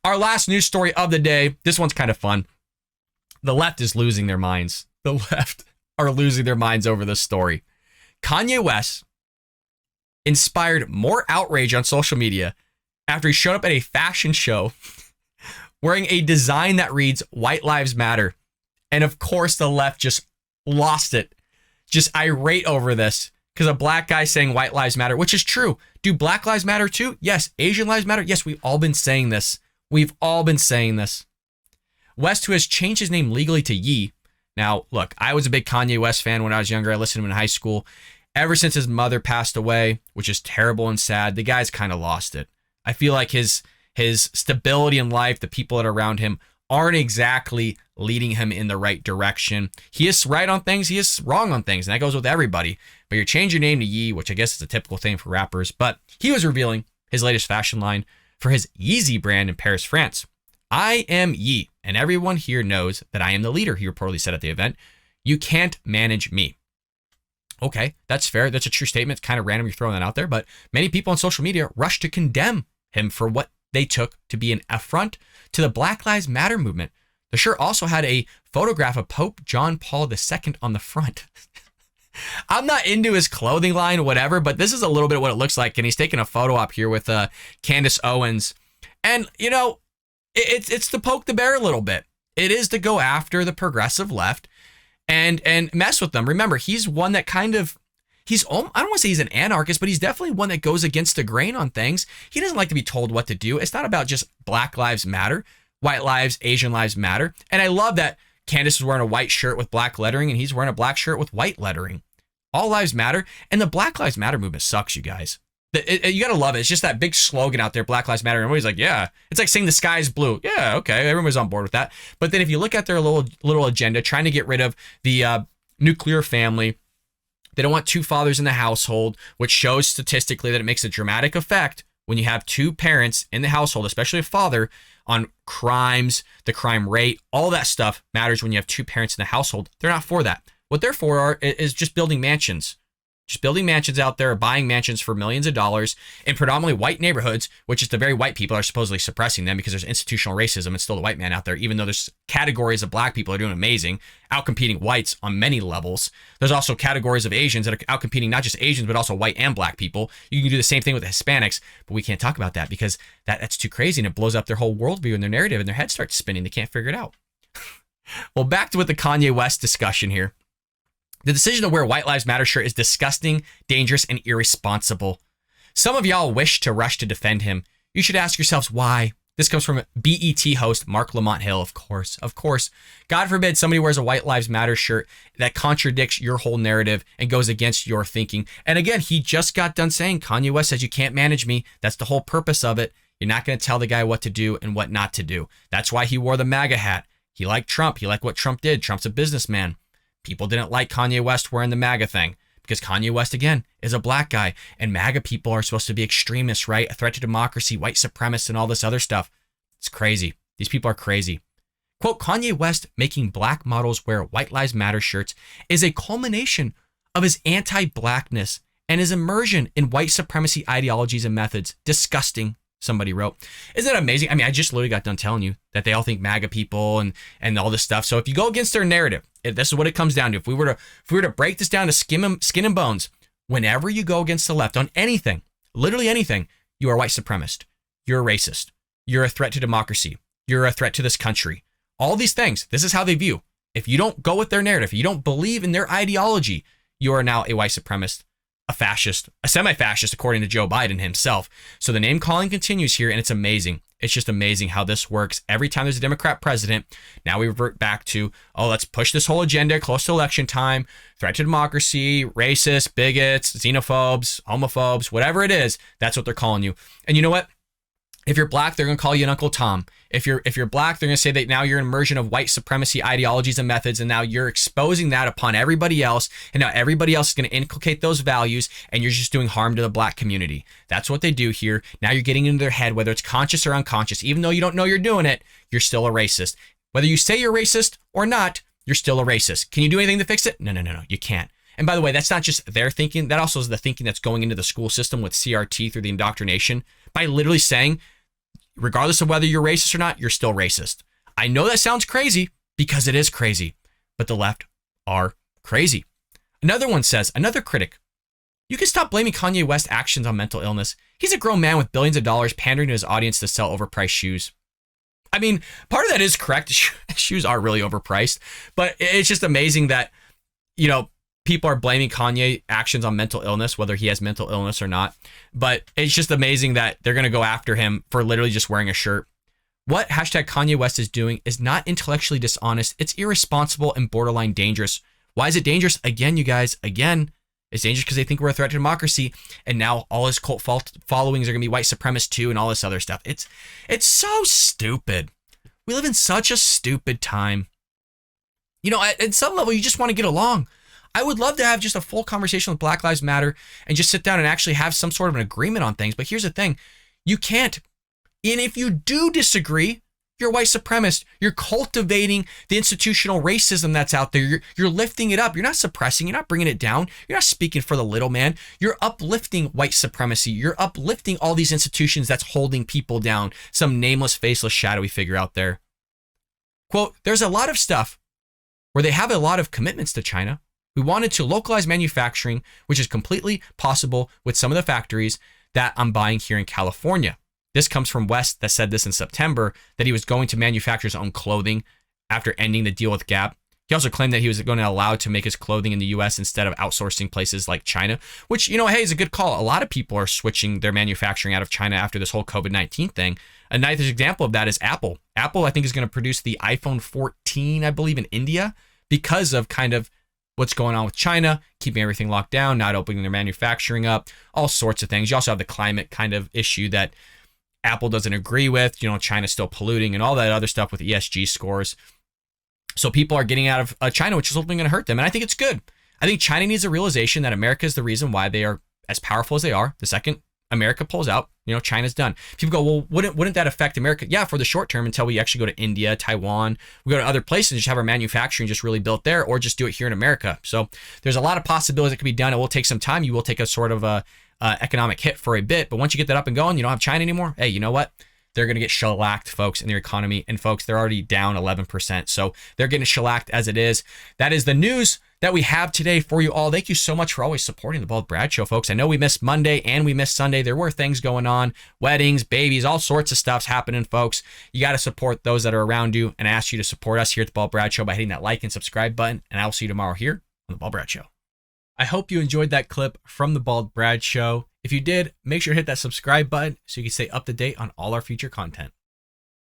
Our last news story of the day. This one's kind of fun. The left is losing their minds. The left are losing their minds over this story. Kanye West inspired more outrage on social media after he showed up at a fashion show wearing a design that reads "White Lives Matter." And of course, the left just lost it. Just irate over this because a black guy saying "White Lives Matter," which is true. Do Black Lives Matter too? Yes. Asian lives matter? Yes, we've all been saying this. We've all been saying this. West, who has changed his name legally to Ye. Now, look, I was a big Kanye West fan when I was younger. I listened to him in high school. Ever since his mother passed away, which is terrible and sad, the guy's kind of lost it. I feel like his stability in life, the people that are around him, aren't exactly leading him in the right direction. He is right on things, he is wrong on things, and that goes with everybody. But you change your name to Ye, which I guess is a typical thing for rappers. But he was revealing his latest fashion line for his Yeezy brand in Paris, France. "I am Ye, and everyone here knows that I am the leader," he reportedly said at the event. "You can't manage me." Okay, that's fair. That's a true statement. It's kind of random you're throwing that out there, but many people on social media rushed to condemn him for what they took to be an affront to the Black Lives Matter movement. The shirt also had a photograph of Pope John Paul II on the front. I'm not into his clothing line or whatever, but this is a little bit what it looks like. And he's taking a photo up here with Candace Owens. And, you know, it's to poke the bear a little bit. It is to go after the progressive left and mess with them. Remember, he's one that kind of, I don't want to say he's an anarchist, but he's definitely one that goes against the grain on things. He doesn't like to be told what to do. It's not about just Black Lives Matter, white lives, Asian lives matter. And I love that Candace is wearing a white shirt with black lettering and he's wearing a black shirt with white lettering. All lives matter. And the Black Lives Matter movement sucks, you guys. You got to love it. It's just that big slogan out there, Black Lives Matter. And everybody's like, yeah. It's like saying the sky is blue. Yeah, okay. Everybody's on board with that. But then if you look at their little agenda, trying to get rid of the nuclear family, they don't want two fathers in the household, which shows statistically that it makes a dramatic effect when you have two parents in the household, especially a father, on crimes, the crime rate, all that stuff matters when you have two parents in the household. They're not for that. What they're for is just building mansions. Just building mansions out there, buying mansions for millions of dollars in predominantly white neighborhoods, which is the very white people are supposedly suppressing them because there's institutional racism. It's still the white man out there, even though there's categories of black people that are doing amazing, outcompeting whites on many levels. There's also categories of Asians that are outcompeting not just Asians, but also white and black people. You can do the same thing with the Hispanics, but we can't talk about that because that's too crazy and it blows up their whole worldview and their narrative and their head starts spinning. They can't figure it out. Well, back to with the Kanye West discussion here. The decision to wear a White Lives Matter shirt is disgusting, dangerous, and irresponsible. Some of y'all wish to rush to defend him. You should ask yourselves why. This comes from BET host Mark Lamont Hill, of course. God forbid somebody wears a White Lives Matter shirt that contradicts your whole narrative and goes against your thinking. And again, he just got done saying, Kanye West says you can't manage me. That's the whole purpose of it. You're not going to tell the guy what to do and what not to do. That's why he wore the MAGA hat. He liked Trump. He liked what Trump did. Trump's a businessman. People didn't like Kanye West wearing the MAGA thing because Kanye West, again, is a black guy. And MAGA people are supposed to be extremists, right? A threat to democracy, white supremacists, and all this other stuff. It's crazy. These people are crazy. Quote, Kanye West making black models wear White Lives Matter shirts is a culmination of his anti-blackness and his immersion in white supremacy ideologies and methods. Disgusting, somebody wrote. Isn't that amazing? I mean, I just literally got done telling you that they all think MAGA people and all this stuff. So if you go against their narrative, this is what it comes down to. If we were to break this down to skin and bones, whenever you go against the left on anything, literally anything, you are a white supremacist. You're a racist. You're a threat to democracy. You're a threat to this country. All these things, this is how they view. If you don't go with their narrative, if you don't believe in their ideology, you are now a white supremacist, a fascist, a semi-fascist, according to Joe Biden himself. So the name calling continues here, and it's amazing. It's just amazing how this works. Every time there's a Democrat president, now we revert back to, let's push this whole agenda close to election time, threat to democracy, racists, bigots, xenophobes, homophobes, whatever it is, that's what they're calling you. And you know what? If you're black, they're going to call you an Uncle Tom. If you're black, they're going to say that now you're an immersion of white supremacy ideologies and methods, and now you're exposing that upon everybody else, and now everybody else is going to inculcate those values, and you're just doing harm to the black community. That's what they do here. Now you're getting into their head, whether it's conscious or unconscious. Even though you don't know you're doing it, you're still a racist. Whether you say you're racist or not, you're still a racist. Can you do anything to fix it? No, you can't. And by the way, that's not just their thinking. That also is the thinking that's going into the school system with CRT through the indoctrination by literally saying, regardless of whether you're racist or not, you're still racist. I know that sounds crazy because it is crazy, but the left are crazy. Another one says, another critic, you can stop blaming Kanye West's actions on mental illness. He's a grown man with billions of dollars pandering to his audience to sell overpriced shoes. I mean, part of that is correct. Shoes are really overpriced, but it's just amazing that, you know, people are blaming Kanye actions on mental illness, whether he has mental illness or not. But it's just amazing that they're going to go after him for literally just wearing a shirt. What hashtag Kanye West is doing is not intellectually dishonest. It's irresponsible and borderline dangerous. Why is it dangerous? Again, you guys, it's dangerous because they think we're a threat to democracy. And now all his cult followings are going to be white supremacists too and all this other stuff. It's so stupid. We live in such a stupid time. You know, at some level, you just want to get along. I would love to have just a full conversation with Black Lives Matter and just sit down and actually have some sort of an agreement on things. But here's the thing. You can't. And if you do disagree, you're a white supremacist. You're cultivating the institutional racism that's out there. You're lifting it up. You're not suppressing. You're not bringing it down. You're not speaking for the little man. You're uplifting white supremacy. You're uplifting all these institutions that's holding people down. Some nameless, faceless, shadowy figure out there. Quote, there's a lot of stuff where they have a lot of commitments to China. We wanted to localize manufacturing, which is completely possible with some of the factories that I'm buying here in California. This comes from West that said this in September, that he was going to manufacture his own clothing after ending the deal with Gap. He also claimed that he was going to allow to make his clothing in the U.S. instead of outsourcing places like China, which, you know, hey, is a good call. A lot of people are switching their manufacturing out of China after this whole COVID-19 thing. A nice example of that is Apple. Apple, I think, is going to produce the iPhone 14, I believe, in India because of kind of what's going on with China, keeping everything locked down, not opening their manufacturing up, all sorts of things. You also have the climate kind of issue that Apple doesn't agree with, you know, China's still polluting and all that other stuff with ESG scores. So people are getting out of China, which is ultimately going to hurt them. And I think it's good. I think China needs a realization that America is the reason why they are as powerful as they are. The second America pulls out, you know, China's done. People go, well, wouldn't that affect America? Yeah, for the short term, until we actually go to India, Taiwan, we go to other places and just have our manufacturing just really built there, or just do it here in America. So there's a lot of possibilities that could be done. It will take some time. You will take a sort of a economic hit for a bit, but once you get that up and going, you don't have China anymore. Hey, you know what? They're going to get shellacked, folks, in their economy. And folks, they're already down 11%. So they're getting shellacked as it is. That is the news that we have today for you all. Thank you so much for always supporting the Bald Brad Show, folks. I know we missed Monday and we missed Sunday. There were things going on, weddings, babies, all sorts of stuff's happening, folks. You got to support those that are around you, and I ask you to support us here at the Bald Brad Show by hitting that like and subscribe button. And I'll see you tomorrow here on the Bald Brad Show. I hope you enjoyed that clip from the Bald Brad Show. If you did, make sure to hit that subscribe button so you can stay up to date on all our future content.